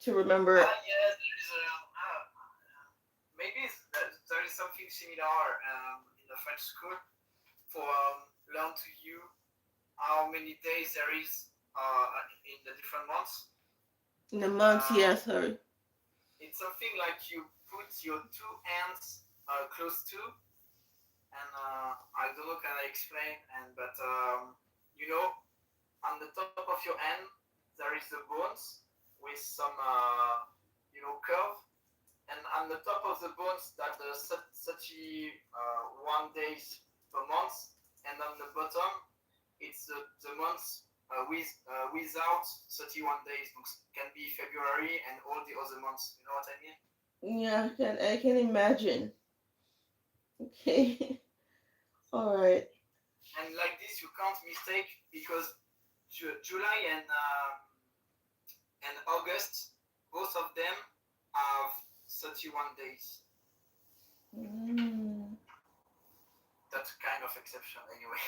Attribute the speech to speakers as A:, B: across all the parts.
A: to remember.
B: Yeah, there is maybe there is something similar in the French school for learn to you how many days there is in the different months.
A: In the months,
B: Uh,
A: yes, sorry.
B: it's something like you put your two hands close to, and I don't know can I explain, and but you know on the top of your hand there is the bones with some curve, and on the top of the bones that the 1 days per month, and on the bottom it's the months without 31 days. Donc, can be February and all the other months. You know what I mean?
A: Yeah, I can imagine. Okay. All right.
B: And like this, you can't mistake because July and August, both of them have 31 days.
A: Mm.
B: That's kind of exception anyway.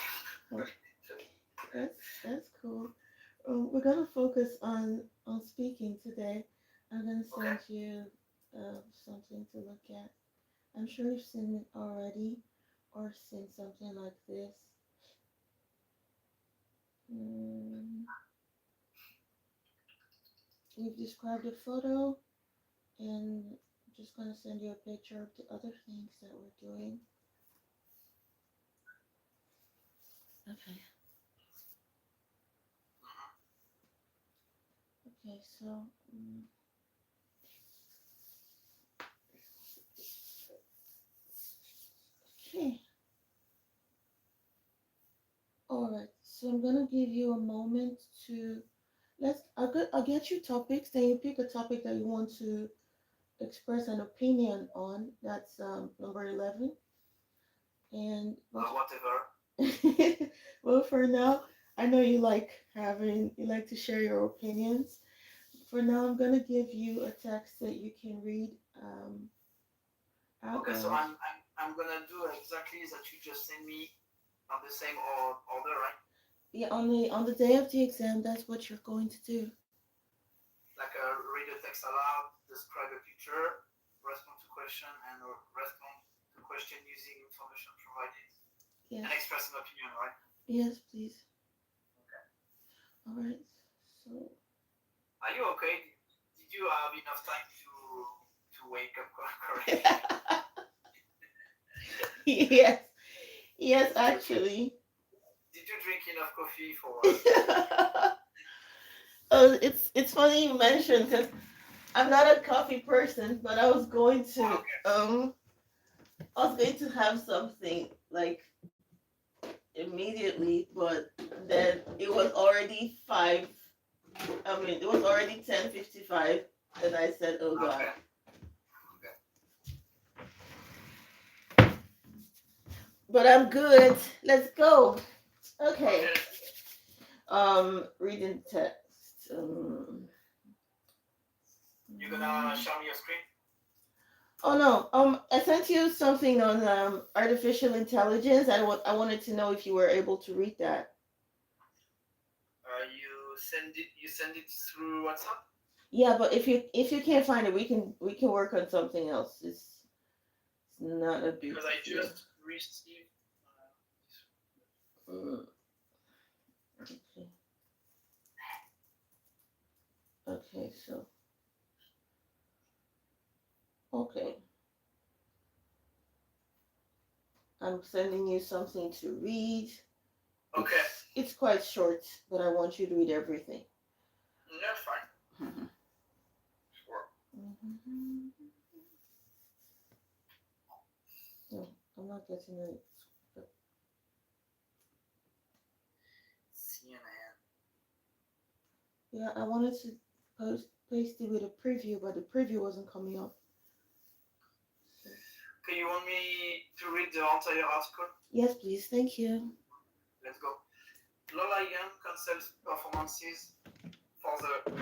A: Well, that's cool. We're gonna focus on speaking today. I'm gonna
B: Okay.
A: send you something to look at. I'm sure you've seen it already, or seen something like this. Mm, we've described a photo, and I'm just gonna send you a picture of the other things that we're doing. Okay. Okay. So. Okay. All right. So I'm gonna give you a moment to I'll get you topics. Then you pick a topic that you want to express an opinion on. That's number 11. And
B: Whatever.
A: well, for now, I know you like to share your opinions. For now, I'm gonna give you a text that you can read out
B: Okay, so
A: loud.
B: I'm gonna do exactly that you just send me on the same order, right?
A: Yeah, on the day of the exam, that's what you're going to do.
B: Like read the text aloud, describe a picture, respond to question, and respond to question using information provided, and
A: Yes.
B: express an opinion, right?
A: Yes, please.
B: Okay.
A: All right. So.
B: Are you okay? Did you have enough time to wake up correctly?
A: Yes. Yes,
B: Did you
A: actually.
B: did you drink enough coffee for
A: Oh, it's funny you mentioned because I'm not a coffee person, but
B: Okay.
A: I was going to have something like immediately, but then it was already 5. I mean, it was already 10:55, and I said, "Oh God."
B: Okay. Okay.
A: But I'm good. Let's go. Okay.
B: Okay.
A: Reading text.
B: You gonna show me your screen?
A: Oh no. I sent you something on artificial intelligence. I wanted to know if you were able to read that.
B: You send it through WhatsApp?
A: Yeah, but if you can't find it, we can work on something else. It's not a big
B: Because I
A: deal.
B: just received.
A: Mm, okay. Okay. So okay, I'm sending you something to read.
B: Okay.
A: It's quite short, but I want you to read everything.
B: That's fine. Sure.
A: Mhm. No, I'm not getting it.
B: CNN.
A: Yeah, I wanted to paste it with a preview, but the preview wasn't coming up. So,
B: Okay, you want me to read the entire article?
A: yes, please. Thank you.
B: Let's go. Lola Young cancels performances for the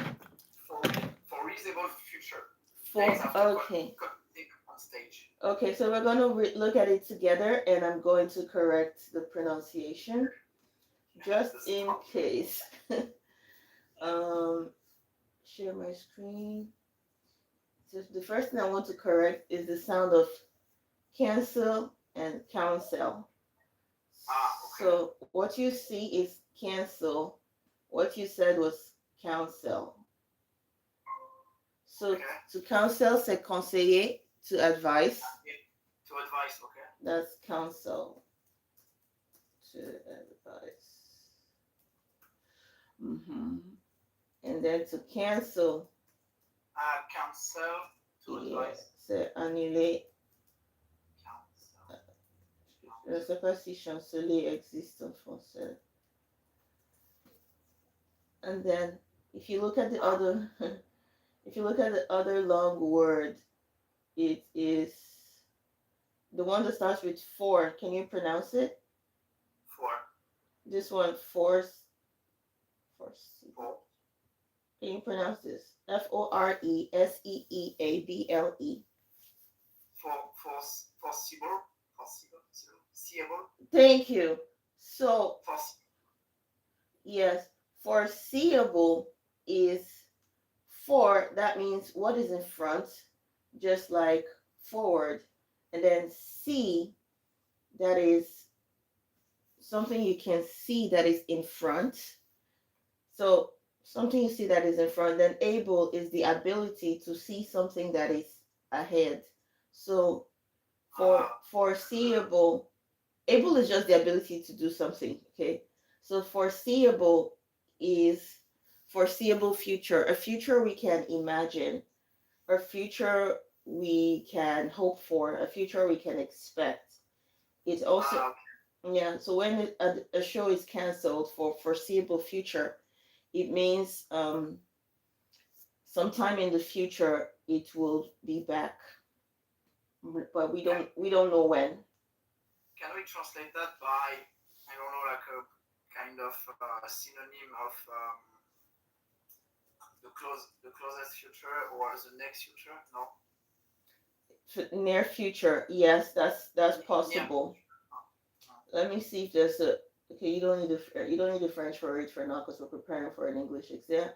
B: for foreseeable future. Days
A: For
B: after
A: okay,
B: Kotick on stage.
A: okay. So we're gonna look at it together, and I'm going to correct the pronunciation just
B: The
A: in
B: start.
A: case. um, Share my screen. the first thing I want to correct is the sound of cancel and counsel.
B: Okay.
A: So what you see is cancel. What you said was counsel. So
B: Okay.
A: to counsel, c'est conseiller, to advise.
B: To advise. Okay.
A: That's counsel, to advise. And then to cancel,
B: Cancel. To
A: yeah,
B: advise.
A: c'est annuler.
B: Cancel.
A: Je ne sais pas si chanceler existe en français. And then if you look at the other if you look at the other long word, it is the one that starts with for. Can you pronounce it?
B: For.
A: This one, force.
B: For.
A: Can you pronounce this? Foreseeable.
B: Foreseeable. Seeable.
A: Thank you. So
B: Foreseeable.
A: yes, foreseeable is for. That means what is in front, just like forward, and then see, that is something you can see that is in front. So something you see that is in front, then able is the ability to see something that is ahead. So for foreseeable, able is just the ability to do something, okay? So foreseeable is foreseeable future, a future we can imagine, a future we can hope for, a future we can expect. It's also, yeah, so when a show is canceled for foreseeable future, it means sometime in the future it will be back, but we don't know when.
B: Can we translate that by, I don't know, like a kind of synonym of the closest future or the next future? No.
A: Near future, yes, that's possible. Let me see if there's a, okay, you don't need the French word for now because we're preparing for an English exam.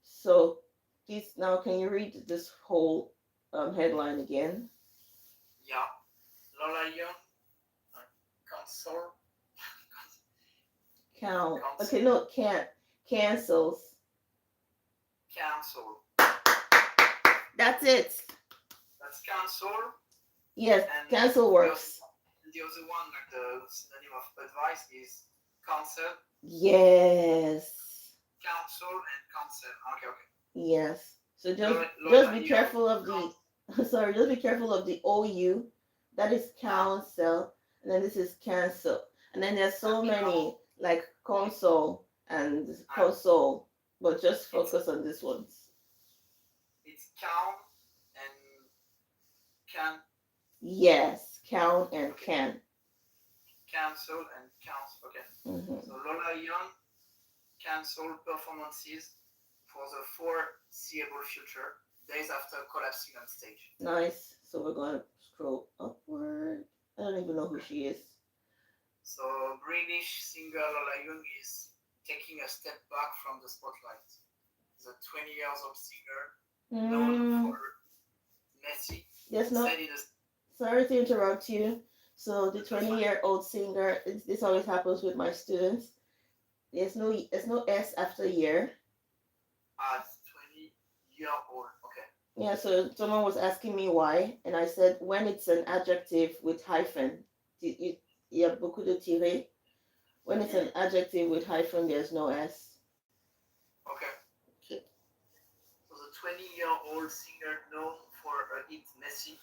A: So please now, can you read this whole headline again?
B: Yeah. Lola Young. Cancel.
A: Okay, no, can't. Cancels.
B: Cancel.
A: That's it.
B: That's cancel.
A: Yes, cancel works.
B: The other one, like the synonym of advice, is cancel.
A: Yes.
B: Cancel and cancel. Okay.
A: Yes. So just be careful of the sorry, just be careful of the OU. That is counsel, and then this is cancel, and then there's so many like console and console, but just focus on this ones.
B: It's count and can.
A: Yes, count and can.
B: Cancel and counts. Okay. So Lola Young cancel performances for the foreseeable future, days after collapsing on stage.
A: Nice. So we're going to scroll upward. I don't even know who she is.
B: So British singer Lola Young is taking a step back from the spotlight. The 20 years old singer known for Messy.
A: There's no. Sorry to interrupt you. So the 20-year-old singer. This always happens with my students. There's no S after year.
B: It's 20-year-old. Okay.
A: Yeah. So someone was asking me why, and I said when it's an adjective with hyphen, il y a beaucoup de tirés. When it's an adjective with hyphen, there's no S.
B: Okay. So the 20-year-old singer known for her hit Messy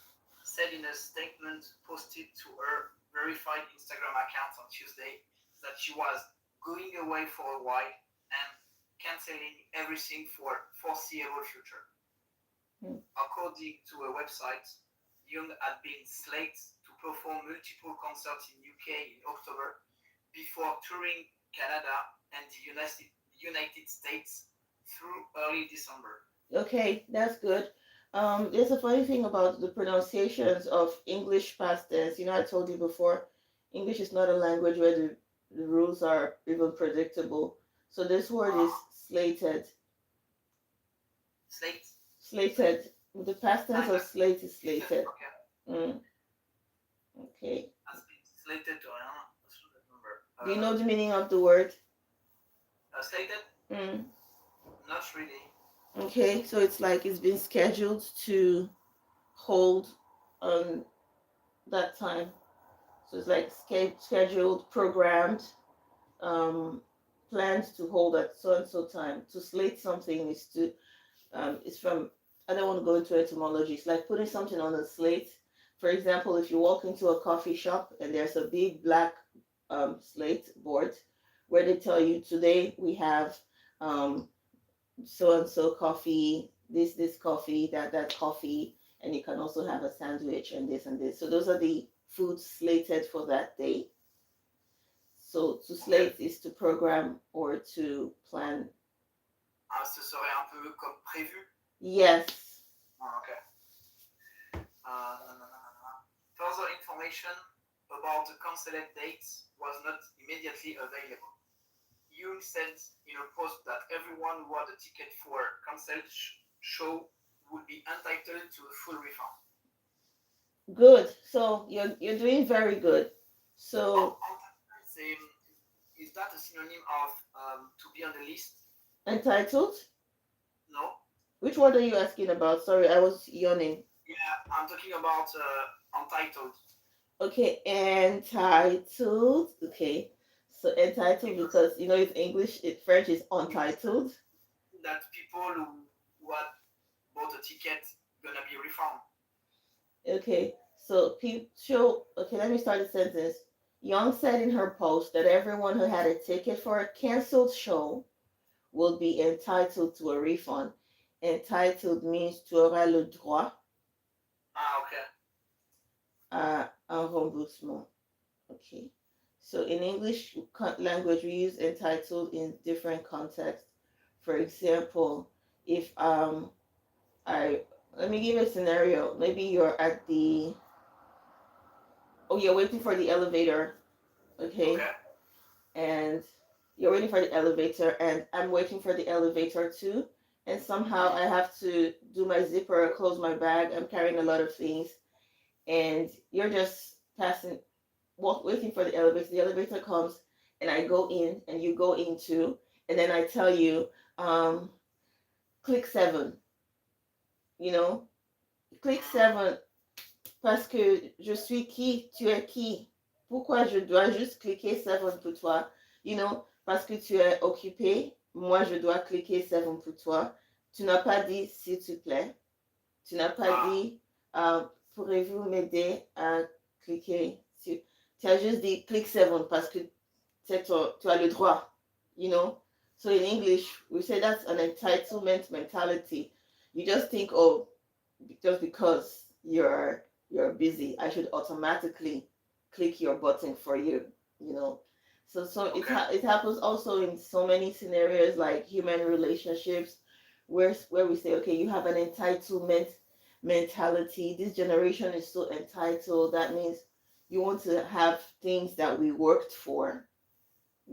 B: said in a statement posted to her verified Instagram account on Tuesday that she was going away for a while and canceling everything for foreseeable future. According to a website, Young had been slated to perform multiple concerts in UK in October before touring Canada and the United States through early December.
A: Okay, that's good. There's a funny thing about the pronunciations of English past tense. I told you before, English is not a language where the rules are even predictable. So this word is slated.
B: Slate?
A: Slated. The past tense of
B: Like
A: slate is slated.
B: okay.
A: Mm, okay.
B: Has been slated or I should remember.
A: Do you know the meaning of the word?
B: Slated?
A: Mm,
B: Not really.
A: okay, so it's like it's been scheduled to hold on that time. So it's like scheduled, programmed, um, planned to hold at so and so time. To slate something is to it's from, I don't want to go into etymology. It's like putting something on a slate. For example, if you walk into a coffee shop and there's a big black slate board where they tell you today we have um, so and so coffee, this coffee, that coffee, and you can also have a sandwich and this and this. So those are the foods slated for that day. So to
B: Okay.
A: slate is to program or to plan.
B: Ah, ce serait un peu comme prévu.
A: Yes.
B: Ah, okay. Further information about the cancelled dates was not immediately available. Yoon said in a post that everyone who had a ticket for cancelled show would be entitled to a full refund.
A: Good. So you're doing very good. So
B: Is that a synonym of to be on the list?
A: entitled?
B: No.
A: Which word are you asking about? Sorry, I was yawning.
B: Yeah, I'm talking about untitled.
A: Okay, entitled. Okay. So entitled
B: Because
A: because it's English, French is untitled.
B: that people who had bought a ticket gonna be refunded.
A: Okay. So show okay, let me start the sentence. Young said in her post that everyone who had a ticket for a canceled show will be entitled to a refund. Entitled means tu auras le droit
B: Ah, okay.
A: à un remboursement. Okay. So in English language, we use entitled in different contexts. For example, if I let me give you a scenario. Maybe you're at the you're waiting for the elevator, okay?
B: Okay.
A: And you're waiting for the elevator and I'm waiting for the elevator too. And somehow I have to do my zipper, close my bag. I'm carrying a lot of things and you're just passing waiting for the elevator. The elevator comes and I go in and you go in too. And then I tell you, um, click 7, you know, click 7 parce que je suis qui, tu es qui. Pourquoi je dois juste cliquer 7 pour toi? Parce que tu es occupé, moi je dois cliquer 7 pour toi. Tu n'as pas dit s'il te plaît. Tu n'as pas
B: Ah,
A: dit pourrez-vous m'aider à cliquer sur. Tu as juste dit click 7 parce que tu as le droit, you know. So in English, we say that's an entitlement mentality. You just think, oh, just because you're busy, I should automatically click your button for you, you know. So
B: okay.
A: it happens also in so many scenarios like human relationships, where we say, okay, you have an entitlement mentality. This generation is so entitled. That means you want to have things that we worked for.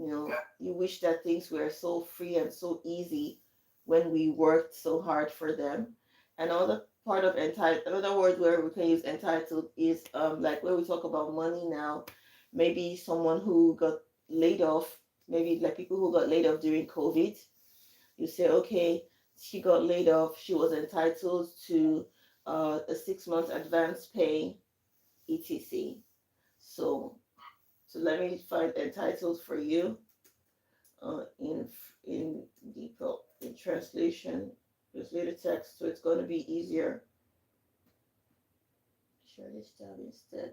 B: Okay.
A: You wish that things were so free and so easy when we worked so hard for them. Another part of entitled, another word where we can use entitled is like where we talk about money now. Maybe someone who got laid off, maybe like people who got laid off during COVID. You say, okay, she got laid off. She was entitled to a 6 month advance pay, etc. So, so let me find entitled for you in the in translation, translated text, so it's going to be easier. Share this tab instead.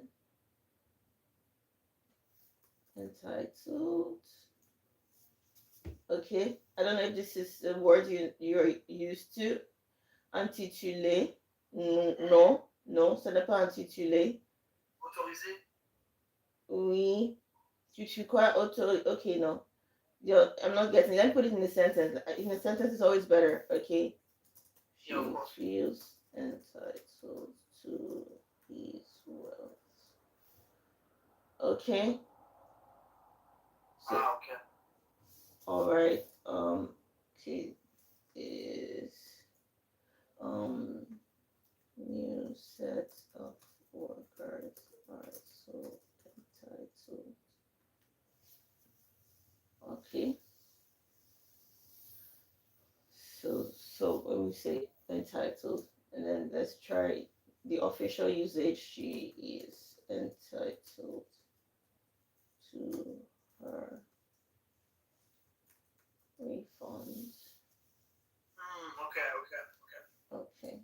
A: Entitled. Okay, I don't know if this is a word you're used to. Intitulé. Non, non, ça n'est pas intitulé.
B: Autorisé.
A: Oui. Tu suis quoi? Okay, no. I'm not getting. Let me put it in a sentence. In a sentence is always better. Okay.
B: Yeah, of
A: She
B: course.
A: feels entitled to his wealth. Okay. So,
B: Ah, okay.
A: all right. Kid is um set of workers are so entitled. Okay. So when we say entitled, and then let's try the official usage. She is entitled to her refund.
B: Ok, ok, ok.
A: Okay.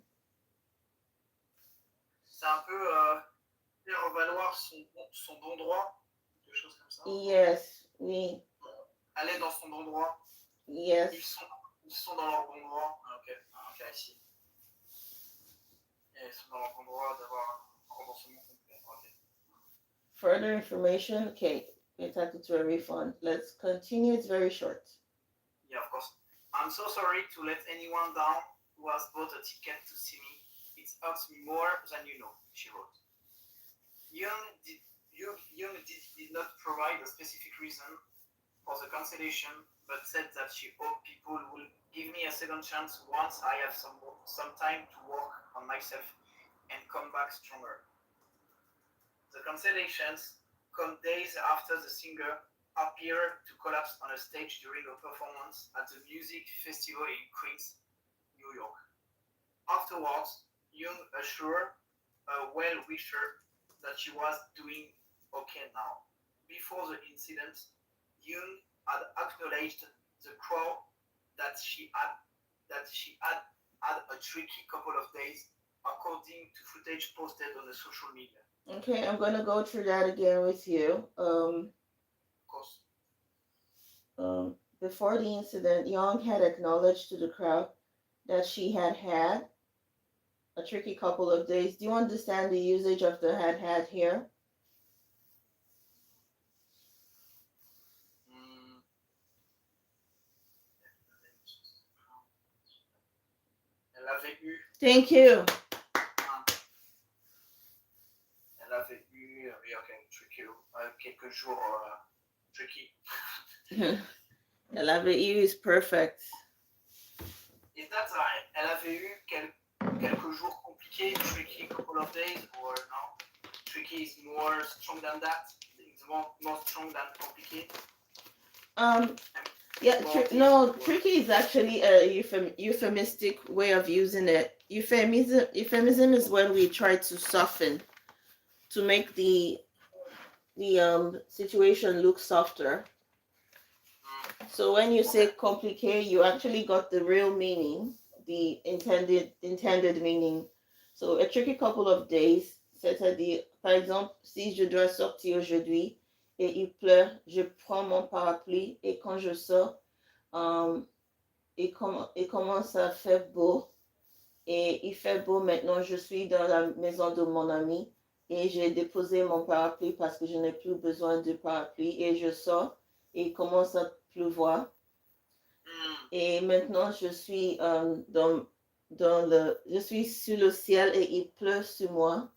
B: C'est un peu faire valoir son bon droit, des choses comme ça.
A: Yes, we.
B: Elle est dans son bon droit.
A: Yes.
B: Ils sont dans leur bon droit. Ok, ok, ici. Et ils sont dans leur bon droit d'avoir un remboursement complet. Ok.
A: Further information. Okay, entitled to a refund. Let's continue. It's very short.
B: Yeah, of course. I'm so sorry to let anyone down who has bought a ticket to see me. It hurts me more than you know, she wrote. Young did not provide a specific reason for the cancellation, but said that she hoped people will give me a second chance once I have some time to work on myself and come back stronger. The cancellations come days after the singer appeared to collapse on a stage during a performance at the music festival in Queens, New York. Afterwards, Young assured a well wisher that she was doing okay now. Before the incident, Young had acknowledged the crowd that she had a tricky couple of days, according to footage posted on the social media.
A: Okay, I'm gonna go through that again with you.
B: Of course.
A: Before the incident, Young had acknowledged to the crowd that she had a tricky couple of days. Do you understand the usage of the had here?
B: Mm, Elle avait eu.
A: Thank you.
B: Elle avait eu. Oui, ok, tricky. Quelques jours tricky.
A: Elle avait eu is perfect.
B: Is that right? Elle avait eu quelques jours compliqués, tricky couple of days, or no? Tricky is more strong than that. It's more strong than complicated.
A: Yeah, no, tricky is actually a euphemistic way of using it. Euphemism is when we try to soften to make the situation look softer. So when you say complicated, you actually got the real meaning, the intended meaning. So a tricky couple of days, c'est-à-dire, par exemple, si je dois sortir aujourd'hui et il pleut, je prends mon parapluie et quand je sors, il commence à faire beau et il fait beau maintenant, je suis dans la maison de mon ami et j'ai déposé mon parapluie parce que je n'ai plus besoin de parapluie et je sors et il commence à pleuvoir. Et maintenant, je suis je suis sur le ciel et il pleut sur moi.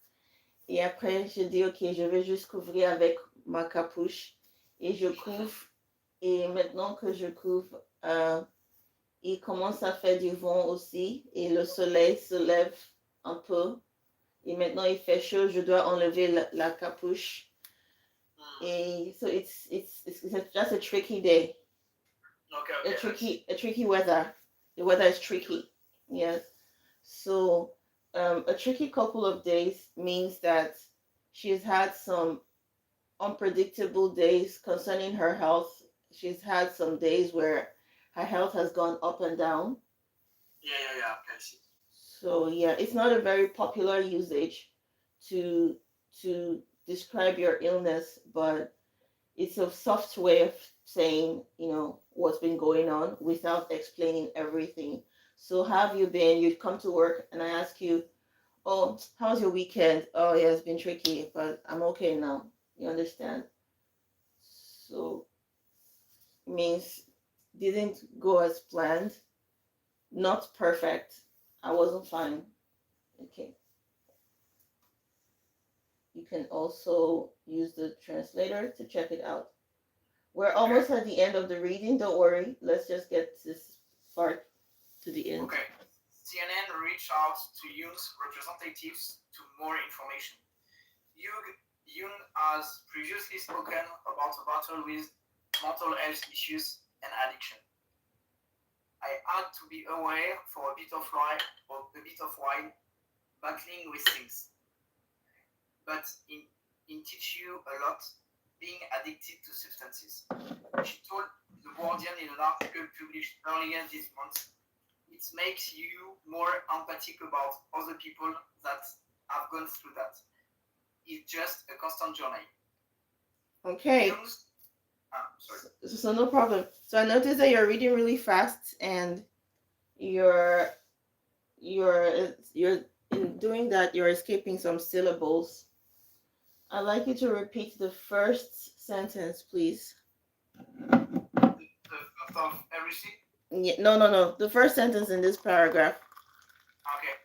A: Et après, je dis, ok, je vais juste couvrir avec ma capuche. Et je couvre. Et maintenant que je couvre, il commence à faire du vent aussi. Et le soleil se lève un peu. Et maintenant, il fait chaud, je dois enlever la capuche. Et so it's just a tricky day.
B: Okay.
A: A tricky weather. The weather is tricky. Yes. So a tricky couple of days means that she's had some unpredictable days concerning her health. She's had some days where her health has gone up and down.
B: Yeah. Okay, I see.
A: So yeah, it's not a very popular usage to describe your illness, but it's a soft way of saying, what's been going on without explaining everything. So how have you been? You'd come to work and I ask you, oh, how's your weekend? Oh, yeah, it's been tricky, but I'm okay now. You understand? So it means didn't go as planned, not perfect. I wasn't fine. Okay. You can also use the translator to check it out. We're almost at the end of the reading. Don't worry. Let's just get this part to the end.
B: Okay. CNN reached out to Young's representatives to more information. Young has previously spoken about a battle with mental health issues and addiction. I had to be aware for a bit of while battling with things, but in teach you a lot being addicted to substances. She told The Guardian in an article published earlier this month. It makes you more empathic about other people that have gone through that. It's just a constant journey.
A: Okay.
B: Sorry.
A: So no problem. So I noticed that you're reading really fast, and you're in doing that, you're escaping some syllables. I'd like you to repeat the first sentence, please.
B: The first of everything?
A: No. The first sentence in this paragraph.
B: Okay.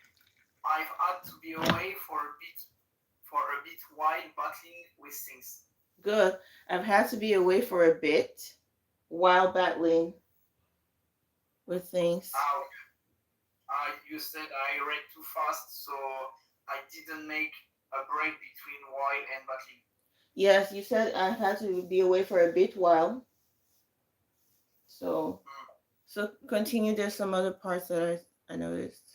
B: I've had to be away for a bit while battling with things.
A: Good. I've had to be away for a bit while battling with things.
B: You said I read too fast, so I didn't make a break between while and battling.
A: Yes, you said I had to be away for a bit while. So continue. There's some other parts that I noticed.